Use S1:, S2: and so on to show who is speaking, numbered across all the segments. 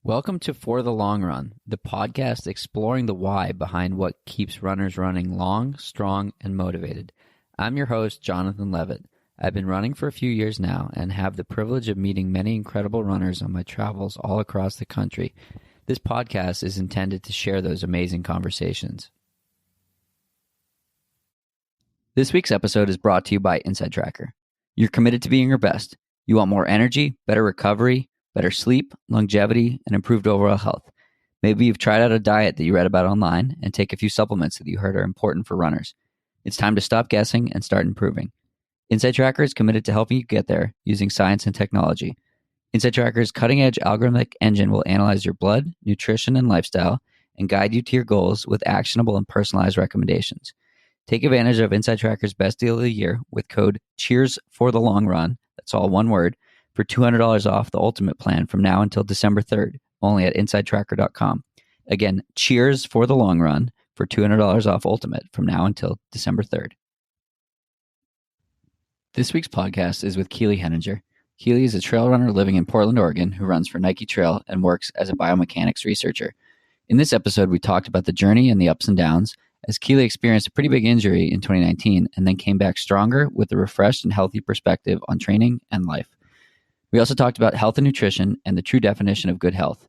S1: Welcome to For the Long Run, the podcast exploring the why behind what keeps runners running long, strong, and motivated. I'm your host, Jonathan Levitt. I've been running for a few years now and have the privilege of meeting many incredible runners on my travels all across the country. This podcast is intended to share those amazing conversations. This week's episode is brought to you by InsideTracker. You're committed to being your best. You want more energy, better recovery, better sleep, longevity, and improved overall health. Maybe you've tried out a diet that you read about online and take a few supplements that you heard are important for runners. It's time to stop guessing and start improving. InsideTracker is committed to helping you get there using science and technology. InsideTracker's cutting-edge algorithmic engine will analyze your blood, nutrition, and lifestyle and guide you to your goals with actionable and personalized recommendations. Take advantage of InsideTracker's best deal of the year with code CHEERSFORTHELONGRUN, that's all one word, for $200 off the Ultimate Plan from now until December 3rd, only at InsideTracker.com. Again, cheers for the long run for $200 off Ultimate from now until December 3rd. This week's podcast is with Keely Henninger. Keely is a trail runner living in Portland, Oregon, who runs for Nike Trail and works as a biomechanics researcher. In this episode, we talked about the journey and the ups and downs, as Keely experienced a pretty big injury in 2019 and then came back stronger with a refreshed and healthy perspective on training and life. We also talked about health and nutrition and the true definition of good health.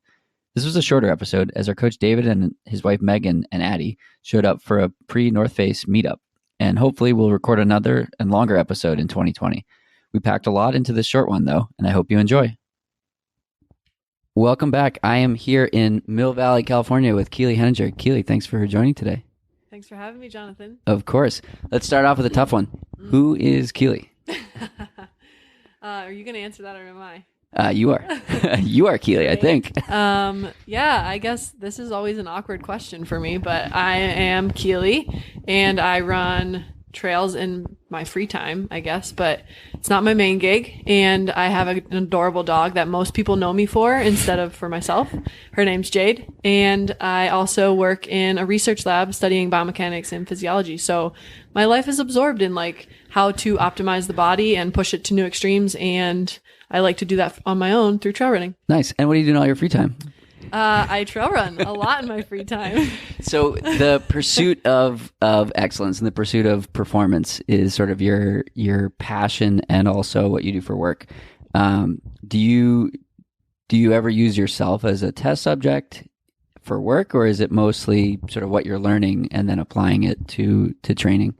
S1: This was a shorter episode as our coach David and his wife Megan and Addie showed up for a pre-North Face meetup, and hopefully we'll record another and longer episode in 2020. We packed a lot into this short one though, and I hope you enjoy. Welcome back. I am here in Mill Valley, California with Keely Henninger. Keely, thanks for joining today.
S2: Thanks for having me, Jonathan.
S1: Of course. Let's start off with a tough one. Who is Keely?
S2: Are you going to answer that or am I?
S1: You are. You are Keely, I think.
S2: Yeah, I guess this is always an awkward question for me, but I am Keely and I run trails in my free time, I guess, but it's not my main gig. And I have an adorable dog that most people know me for instead of for myself. Her name's Jade. And I also work in a research lab studying biomechanics and physiology. So my life is absorbed in like how to optimize the body and push it to new extremes. And I like to do that on my own through trail running.
S1: Nice. And what do you do in all your free time?
S2: I trail run a lot in my free time.
S1: So the pursuit of excellence and the pursuit of performance is sort of your passion and also what you do for work. Do you ever use yourself as a test subject for work, or is it mostly sort of what you're learning and then applying it to training?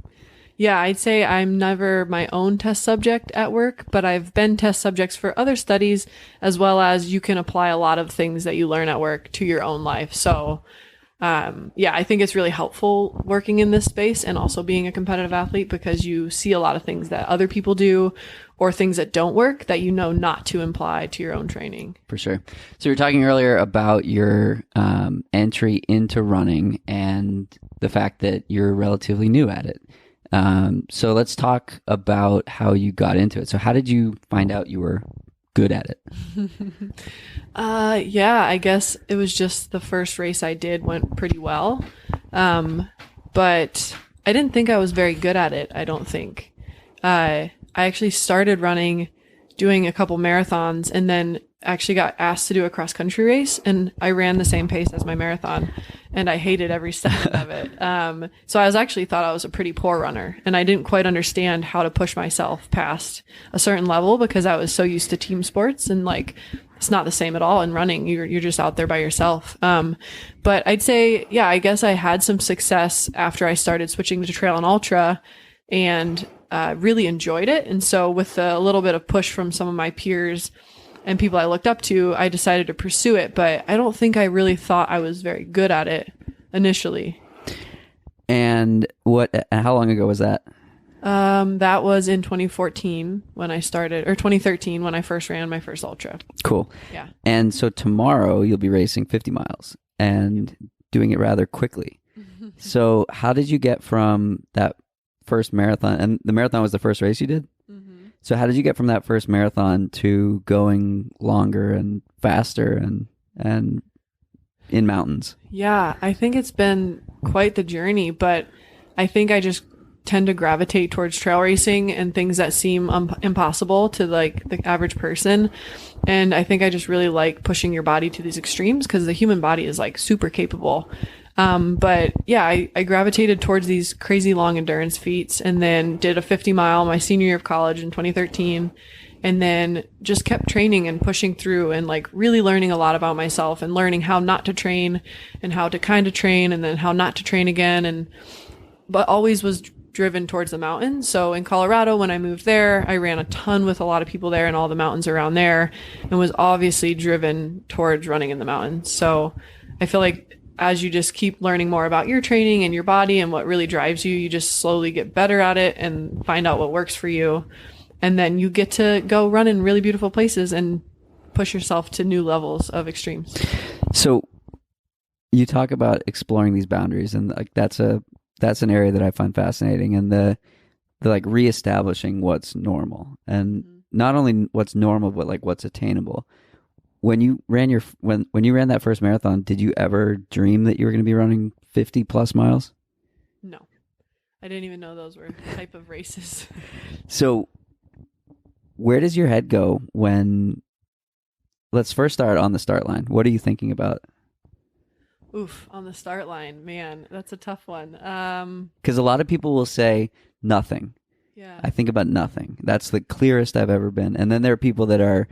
S2: Yeah, I'd say I'm never my own test subject at work, but I've been test subjects for other studies, as well as you can apply a lot of things that you learn at work to your own life. So, yeah, I think it's really helpful working in this space and also being a competitive athlete because you see a lot of things that other people do or things that don't work that you know not to apply to your own training.
S1: For sure. So you were talking earlier about your entry into running and the fact that you're relatively new at it. So let's talk about how you got into it. So how did you find out you were good at it?
S2: Yeah, I guess it was just the first race I did went pretty well. But I didn't think I was very good at it. I don't think. I actually started running, doing a couple marathons, and then actually got asked to do a cross country race, and I ran the same pace as my marathon, and I hated every second of it. So I actually thought I was a pretty poor runner, and I didn't quite understand how to push myself past a certain level because I was so used to team sports, and like it's not the same at all in running. You're just out there by yourself. But I'd say, yeah, I guess I had some success after I started switching to trail and ultra, and really enjoyed it. And so with a little bit of push from some of my peers and people I looked up to, I decided to pursue it, but I don't think I really thought I was very good at it initially.
S1: And how long ago was that?
S2: That was in 2014 when I started, or 2013 when I first ran my first ultra.
S1: Cool.
S2: Yeah.
S1: And so tomorrow you'll be racing 50 miles and doing it rather quickly. So how did you get from that first marathon, and the marathon was the first race you did? So how did you get from that first marathon to going longer and faster and in mountains?
S2: Yeah, I think it's been quite the journey, but I think I just tend to gravitate towards trail racing and things that seem impossible to like the average person. And I think I just really like pushing your body to these extremes because the human body is like super capable. But yeah, I gravitated towards these crazy long endurance feats and then did a 50 mile my senior year of college in 2013. And then just kept training and pushing through and like really learning a lot about myself and learning how not to train and how to kind of train and then how not to train again. But always was driven towards the mountains. So in Colorado, when I moved there, I ran a ton with a lot of people there and all the mountains around there and was obviously driven towards running in the mountains. So I feel like as you just keep learning more about your training and your body and what really drives you, you just slowly get better at it and find out what works for you. And then you get to go run in really beautiful places and push yourself to new levels of extremes.
S1: So you talk about exploring these boundaries, and like that's an area that I find fascinating, and the like reestablishing what's normal, and not only what's normal but like what's attainable. When you ran when you ran that first marathon, did you ever dream that you were going to be running 50 plus miles?
S2: No. I didn't even know those were type of races.
S1: So where does your head go when, let's first start on the start line. What are you thinking about?
S2: Oof, on the start line, man, that's a tough one.
S1: Because a lot of people will say nothing.
S2: Yeah.
S1: I think about nothing. That's the clearest I've ever been. And then there are people that are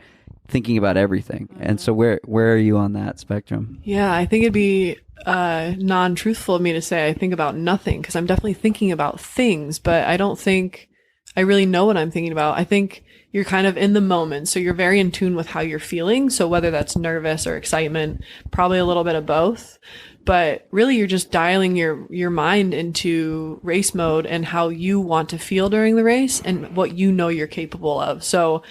S1: thinking about everything. And so where are you on that spectrum?
S2: Yeah, I think it'd be non-truthful of me to say I think about nothing, because I'm definitely thinking about things, but I don't think I really know what I'm thinking about. I think you're kind of in the moment, so you're very in tune with how you're feeling. So whether that's nervous or excitement, probably a little bit of both. But really, you're just dialing your mind into race mode and how you want to feel during the race and what you know you're capable of. So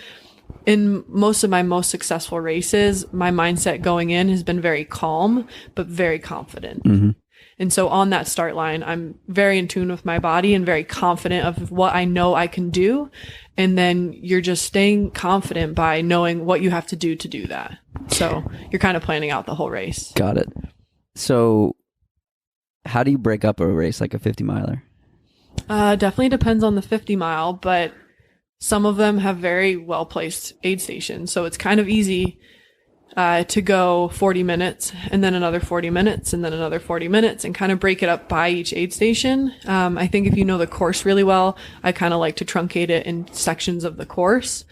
S2: in most of my most successful races, my mindset going in has been very calm, but very confident. Mm-hmm. And so on that start line, I'm very in tune with my body and very confident of what I know I can do. And then you're just staying confident by knowing what you have to do that. So you're kind of planning out the whole race.
S1: Got it. So how do you break up a race like a 50 miler?
S2: Definitely depends on the 50 mile, but some of them have very well placed aid stations. So it's kind of easy to go 40 minutes and then another 40 minutes and then another 40 minutes and kind of break it up by each aid station. I think if you know the course really well, I kind of like to truncate it in sections of the course.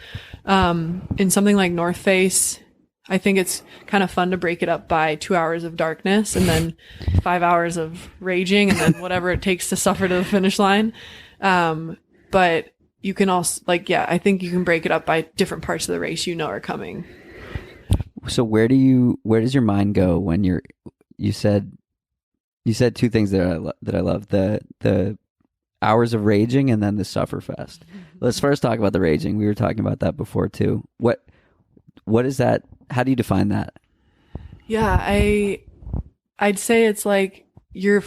S2: In something like North Face, I think it's kind of fun to break it up by 2 hours of darkness and then 5 hours of raging and then whatever it takes to suffer to the finish line. But you can also I think you can break it up by different parts of the race you know are coming.
S1: So where does your mind go when you said two things that I love, the hours of raging and then the sufferfest. Let's first talk about the raging. We were talking about that before too. What is that? How do you define that?
S2: Yeah, I'd say it's like you're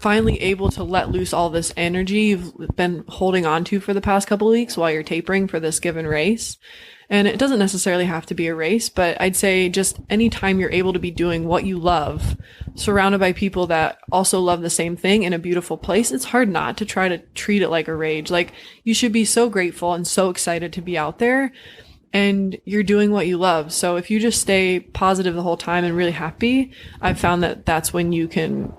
S2: finally able to let loose all this energy you've been holding on to for the past couple of weeks while you're tapering for this given race. And it doesn't necessarily have to be a race, but I'd say just anytime you're able to be doing what you love, surrounded by people that also love the same thing in a beautiful place, it's hard not to try to treat it like a rage. Like, you should be so grateful and so excited to be out there, and you're doing what you love. So if you just stay positive the whole time and really happy, I've found that that's when you can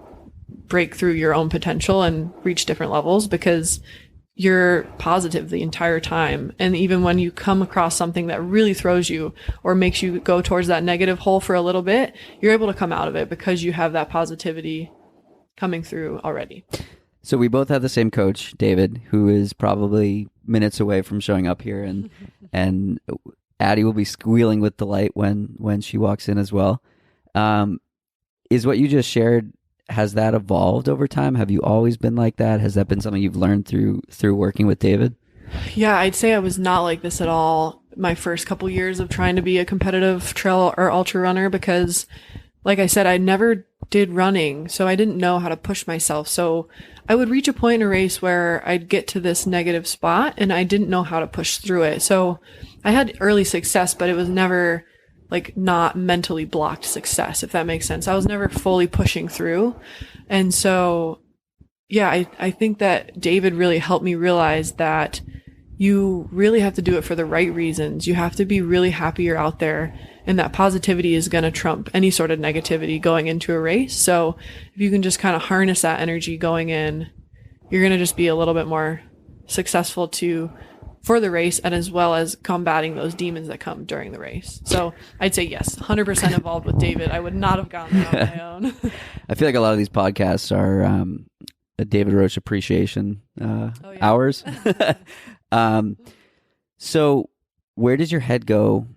S2: break through your own potential and reach different levels, because you're positive the entire time. And even when you come across something that really throws you or makes you go towards that negative hole for a little bit, you're able to come out of it because you have that positivity coming through already.
S1: So we both have the same coach, David, who is probably minutes away from showing up here, and Addie will be squealing with delight when she walks in as well. Is what you just shared, has that evolved over time? Have you always been like that? Has that been something you've learned through working with David?
S2: Yeah, I'd say I was not like this at all my first couple years of trying to be a competitive trail or ultra runner, because like I said, I never did running, so I didn't know how to push myself. So I would reach a point in a race where I'd get to this negative spot and I didn't know how to push through it. So I had early success, but it was never like not mentally blocked success, if that makes sense. I was never fully pushing through. And so yeah, I think that David really helped me realize that you really have to do it for the right reasons. You have to be really happy you're out there, and that positivity is going to trump any sort of negativity going into a race. So if you can just kind of harness that energy going in, you're going to just be a little bit more successful for the race, and as well as combating those demons that come during the race. So I'd say yes, 100% involved with David. I would not have gone there on my own.
S1: I feel like a lot of these podcasts are a David Roche appreciation hours. So where does your head go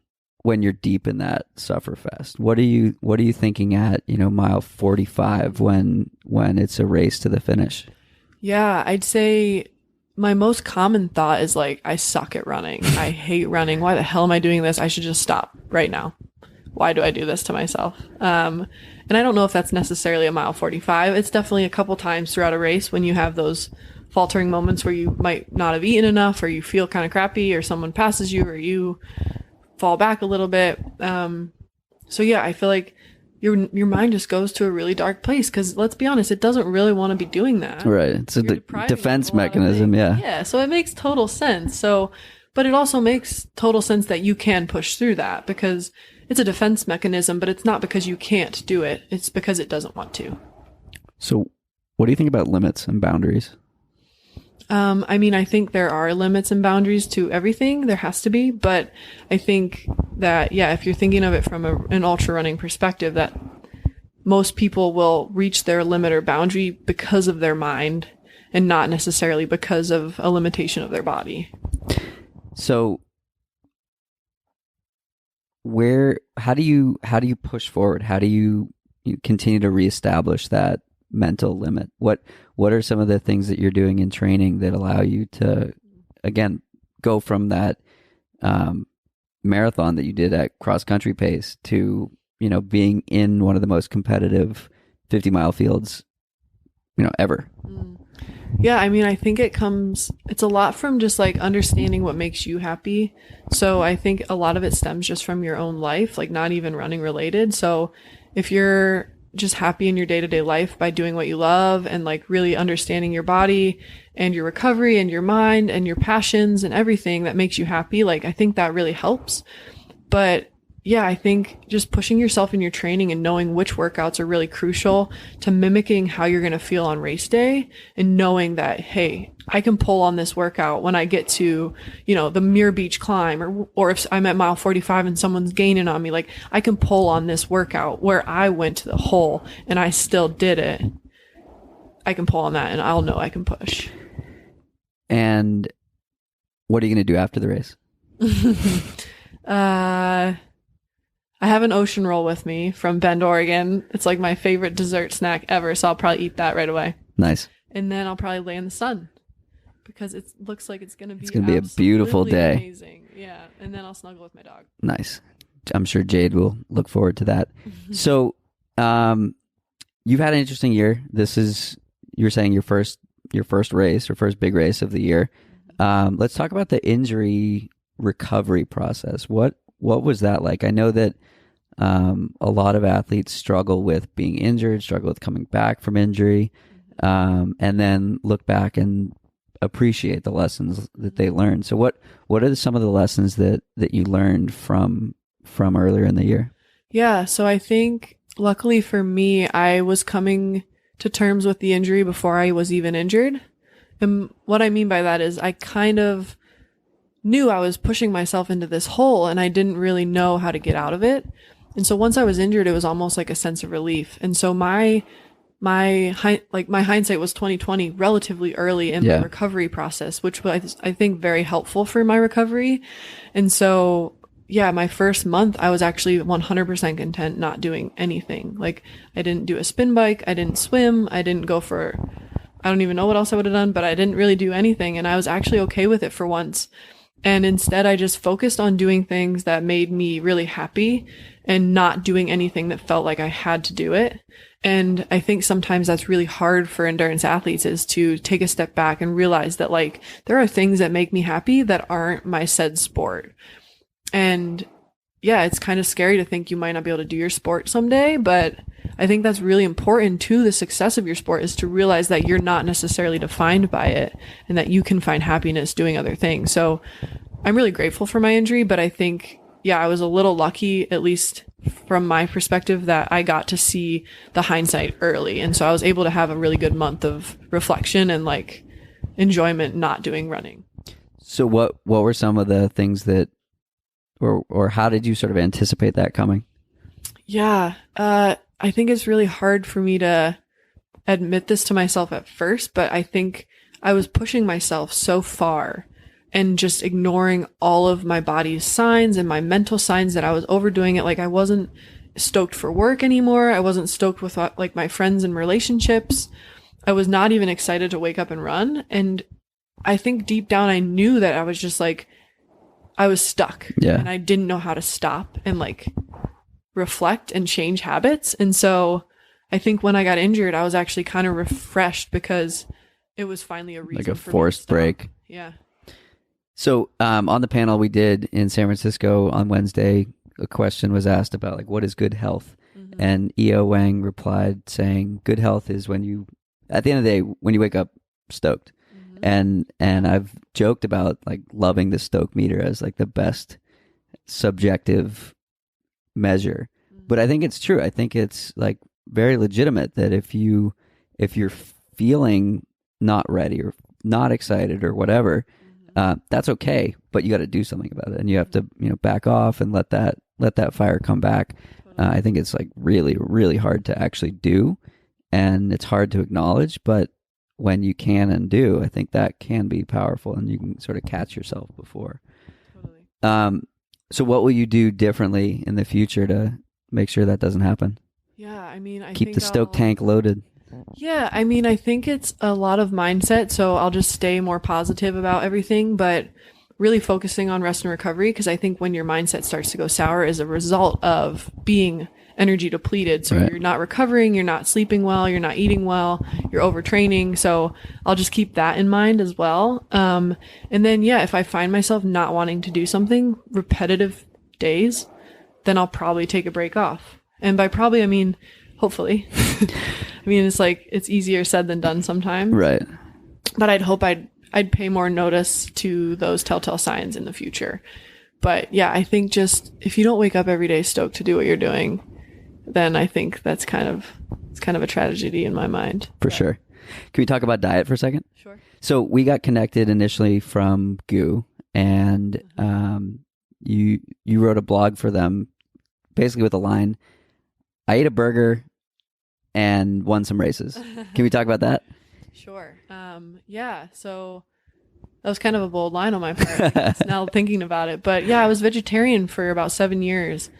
S1: when you're deep in that sufferfest? What are you thinking at, mile 45 when it's a race to the finish?
S2: Yeah, I'd say my most common thought is like, I suck at running. I hate running. Why the hell am I doing this? I should just stop right now. Why do I do this to myself? And I don't know if that's necessarily a mile 45. It's definitely a couple times throughout a race when you have those faltering moments where you might not have eaten enough, or you feel kind of crappy, or someone passes you, or you fall back a little bit. So yeah, I feel like your mind just goes to a really dark place, because let's be honest, it doesn't really want to be doing that.
S1: Right. It's a defense mechanism. Yeah.
S2: Yeah. So it makes total sense. But it also makes total sense that you can push through that, because it's a defense mechanism, but it's not because you can't do it. It's because it doesn't want to.
S1: So what do you think about limits and boundaries?
S2: I think there are limits and boundaries to everything. There has to be. But I think that, yeah, if you're thinking of it from an ultra running perspective, that most people will reach their limit or boundary because of their mind, and not necessarily because of a limitation of their body.
S1: So how do you push forward? How do you continue to reestablish that mental limit? What are some of the things that you're doing in training that allow you to, again, go from that marathon that you did at cross country pace to, being in one of the most competitive 50-mile fields, ever?
S2: Yeah, I think it's a lot from just like understanding what makes you happy. So I think a lot of it stems just from your own life, like not even running related. So if you're just happy in your day-to-day life by doing what you love, and like really understanding your body and your recovery and your mind and your passions and everything that makes you happy, like I think that really helps. But yeah, I think just pushing yourself in your training and knowing which workouts are really crucial to mimicking how you're going to feel on race day, and knowing that, hey, I can pull on this workout when I get to, the Muir Beach climb, or if I'm at mile 45 and someone's gaining on me, like I can pull on this workout where I went to the hole and I still did it. I can pull on that, and I'll know I can push.
S1: And what are you going to do after the race?
S2: I have an ocean roll with me from Bend, Oregon. It's like my favorite dessert snack ever, so I'll probably eat that right away. Nice. And then I'll probably lay in the sun, because it looks like it's going to be
S1: a beautiful day.
S2: Amazing. Yeah. And then I'll snuggle with my dog.
S1: Nice. I'm sure Jade will look forward to that. So, you've had an interesting year. You're saying your first race, your first big race of the year. Let's talk about the injury recovery process. What was that like? I know that a lot of athletes struggle with being injured, struggle with coming back from injury, and then look back and appreciate the lessons that they learned. So what are some of the lessons that you learned from earlier in the year?
S2: Yeah, so I think luckily for me, I was coming to terms with the injury before I was even injured. And what I mean by that is I kind of knew I was pushing myself into this hole, and I didn't really know how to get out of it. And so once I was injured, it was almost like a sense of relief. And so my hindsight was 2020 relatively early in my recovery process, which was, I think, very helpful for my recovery. And so, yeah, my first month, I was actually 100% content not doing anything. Like, I didn't do a spin bike. I didn't swim. I didn't go for, I don't even know what else I would have done, but I didn't really do anything. And I was actually okay with it for once. And instead, I just focused on doing things that made me really happy, and not doing anything that felt like I had to do it. And I think sometimes that's really hard for endurance athletes, is to take a step back and realize that, like, there are things that make me happy that aren't my said sport. And yeah, it's kind of scary to think you might not be able to do your sport someday, but I think that's really important to the success of your sport, is to realize that you're not necessarily defined by it and that you can find happiness doing other things. So I'm really grateful for my injury, but I think, yeah, I was a little lucky, at least from my perspective, that I got to see the hindsight early. And so I was able to have a really good month of reflection and like enjoyment not doing running.
S1: So what were some of the things that, or how did you sort of anticipate that coming?
S2: Yeah, I think it's really hard for me to admit this to myself at first, but I think I was pushing myself so far and just ignoring all of my body's signs and my mental signs that I was overdoing it. Like I wasn't stoked for work anymore. I wasn't stoked with like my friends and relationships. I was not even excited to wake up and run. And I think deep down I knew that I was just like, I was stuck.
S1: Yeah.
S2: And I didn't know how to stop and like reflect and change habits. And so I think when I got injured, I was actually kind of refreshed because it was finally a reason,
S1: like a
S2: for
S1: forced break.
S2: Yeah.
S1: So on the panel we did in San Francisco on Wednesday, a question was asked about like, what is good health? Mm-hmm. And E.O. Wang replied saying, good health is when you, at the end of the day, when you wake up stoked. Mm-hmm. And I've joked about like loving the stoke meter as like the best subjective measure. Mm-hmm. But I think it's true. I think it's like very legitimate that if you're feeling not ready or not excited or whatever, that's okay, but you got to do something about it, and you have to, back off and let that fire come back. I think it's like really, really hard to actually do, and it's hard to acknowledge. But when you can and do, I think that can be powerful, and you can sort of catch yourself before. Totally. So, what will you do differently in the future to make sure that doesn't happen?
S2: Yeah, I mean, I
S1: keep the stoke tank loaded.
S2: Yeah, I mean, I think it's a lot of mindset, so I'll just stay more positive about everything, but really focusing on rest and recovery, because I think when your mindset starts to go sour is a result of being energy depleted. So You're not recovering, you're not sleeping well, you're not eating well, you're overtraining. So I'll just keep that in mind as well. And then, yeah, if I find myself not wanting to do something repetitive days, then I'll probably take a break off. And by probably, I mean, hopefully. I mean, it's like, it's easier said than done sometimes.
S1: Right.
S2: But I'd hope I'd pay more notice to those telltale signs in the future. But yeah, I think just if you don't wake up every day stoked to do what you're doing, then I think it's kind of a tragedy in my mind.
S1: For sure. Can we talk about diet for a second?
S2: Sure.
S1: So we got connected initially from GU, and you wrote a blog for them basically with a line, I ate a burger and won some races. Can we talk about that?
S2: Sure. Yeah. So that was kind of a bold line on my part now thinking about it. But yeah, I was vegetarian for about 7 years.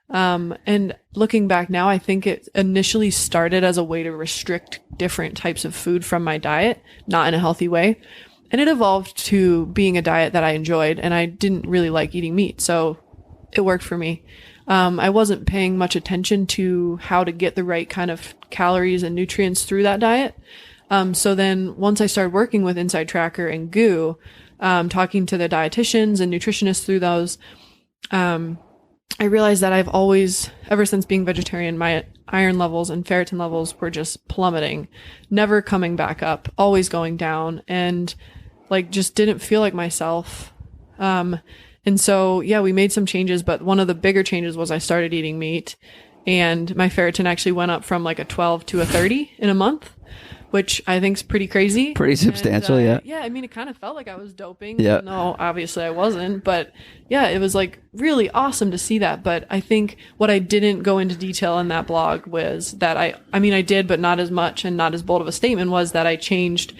S2: And looking back now, I think it initially started as a way to restrict different types of food from my diet, not in a healthy way. And it evolved to being a diet that I enjoyed, and I didn't really like eating meat. So it worked for me. I wasn't paying much attention to how to get the right kind of calories and nutrients through that diet. So then once I started working with InsideTracker and GU, talking to the dietitians and nutritionists through those, I realized that I've always, ever since being vegetarian, my iron levels and ferritin levels were just plummeting, never coming back up, always going down, and like just didn't feel like myself. And so, yeah, we made some changes, but one of the bigger changes was I started eating meat, and my ferritin actually went up from like a 12 to a 30 in a month, which I think is pretty crazy.
S1: Pretty substantial,
S2: and,
S1: yeah.
S2: Yeah, I mean, it kind of felt like I was doping. Yeah. No, obviously I wasn't, but yeah, it was like really awesome to see that. But I think what I didn't go into detail in that blog was that I mean, I did, but not as much and not as bold of a statement, was that I changed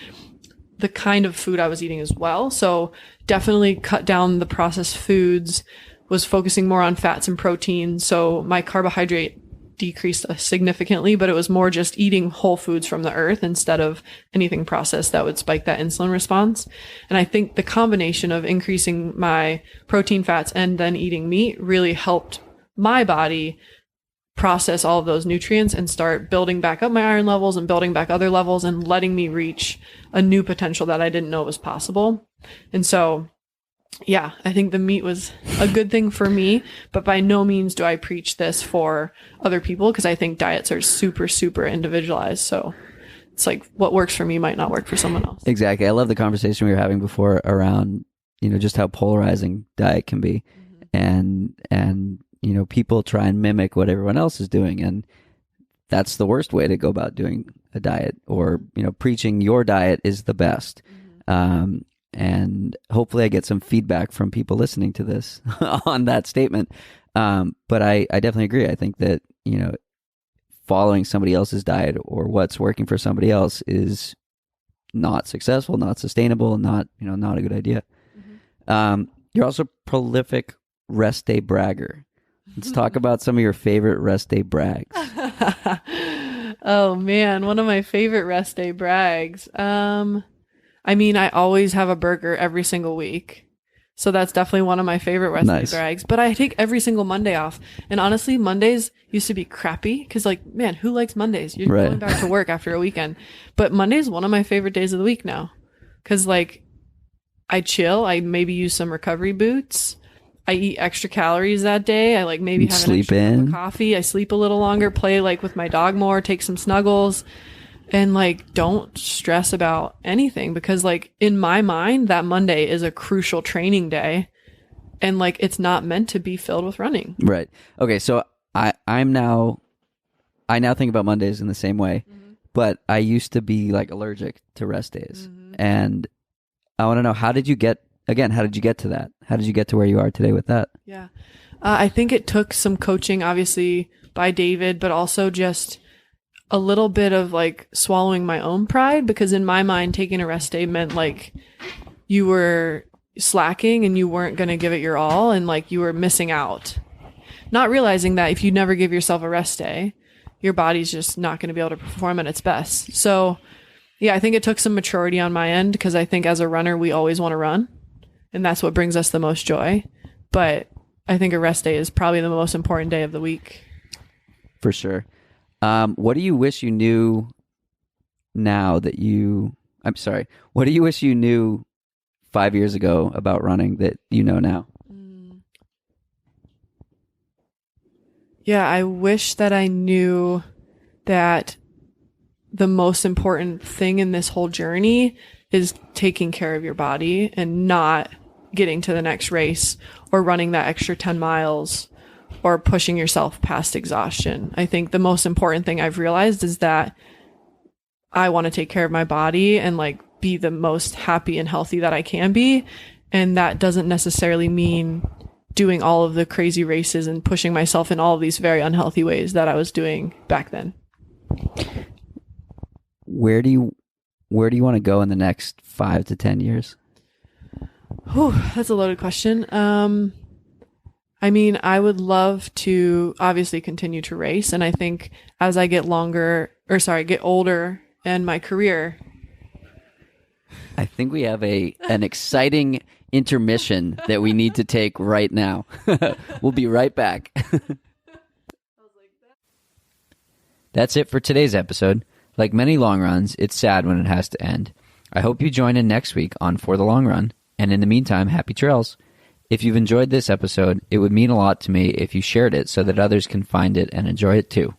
S2: the kind of food I was eating as well. So definitely cut down the processed foods, was focusing more on fats and protein. So my carbohydrate decreased significantly, but it was more just eating whole foods from the earth instead of anything processed that would spike that insulin response. And I think the combination of increasing my protein, fats, and then eating meat really helped my body process all of those nutrients and start building back up my iron levels and building back other levels and letting me reach a new potential that I didn't know was possible. And so Yeah, I think the meat was a good thing for me, but by no means do I preach this for other people because I think diets are super, super individualized. So it's like what works for me might not work for someone else.
S1: Exactly. I love the conversation we were having before around, just how polarizing diet can be. And people try and mimic what everyone else is doing. And that's the worst way to go about doing a diet, or, preaching your diet is the best. And hopefully I get some feedback from people listening to this on that statement. But I definitely agree. I think that, following somebody else's diet or what's working for somebody else is not successful, not sustainable, not a good idea. You're also a prolific rest day bragger. Let's talk about some of your favorite rest day brags.
S2: Oh man, one of my favorite rest day brags. I always have a burger every single week. So that's definitely one of my favorite rest day brags. But I take every single Monday off. And honestly, Mondays used to be crappy because, man, who likes Mondays? You're going back to work after a weekend. But Monday is one of my favorite days of the week now because, I chill. I maybe use some recovery boots. I eat extra calories that day. I maybe have an extra cup of coffee. I sleep a little longer, play with my dog more, take some snuggles. And don't stress about anything because in my mind, that Monday is a crucial training day and it's not meant to be filled with running.
S1: Right. Okay. So I now think about Mondays in the same way, but I used to be allergic to rest days. And I want to know, how did you get to that? How did you get to where you are today with that?
S2: Yeah. I think it took some coaching, obviously by David, but also just a little bit of swallowing my own pride, because in my mind, taking a rest day meant you were slacking and you weren't going to give it your all and you were missing out. Not realizing that if you never give yourself a rest day, your body's just not going to be able to perform at its best. So yeah, I think it took some maturity on my end because I think as a runner, we always want to run and that's what brings us the most joy. But I think a rest day is probably the most important day of the week.
S1: For sure. What do you wish you knew what do you wish you knew 5 years ago about running that you know now?
S2: Yeah, I wish that I knew that the most important thing in this whole journey is taking care of your body and not getting to the next race or running that extra 10 miles or pushing yourself past exhaustion. I think the most important thing I've realized is that I want to take care of my body and be the most happy and healthy that I can be. And that doesn't necessarily mean doing all of the crazy races and pushing myself in all of these very unhealthy ways that I was doing back then.
S1: Where do you want to go in the next 5 to 10 years?
S2: Whew, that's a loaded question. I would love to obviously continue to race. And I think as I get older in my career.
S1: I think we have an exciting intermission that we need to take right now. We'll be right back. That's it for today's episode. Like many long runs, it's sad when it has to end. I hope you join in next week on For the Long Run. And in the meantime, happy trails. If you've enjoyed this episode, it would mean a lot to me if you shared it so that others can find it and enjoy it too.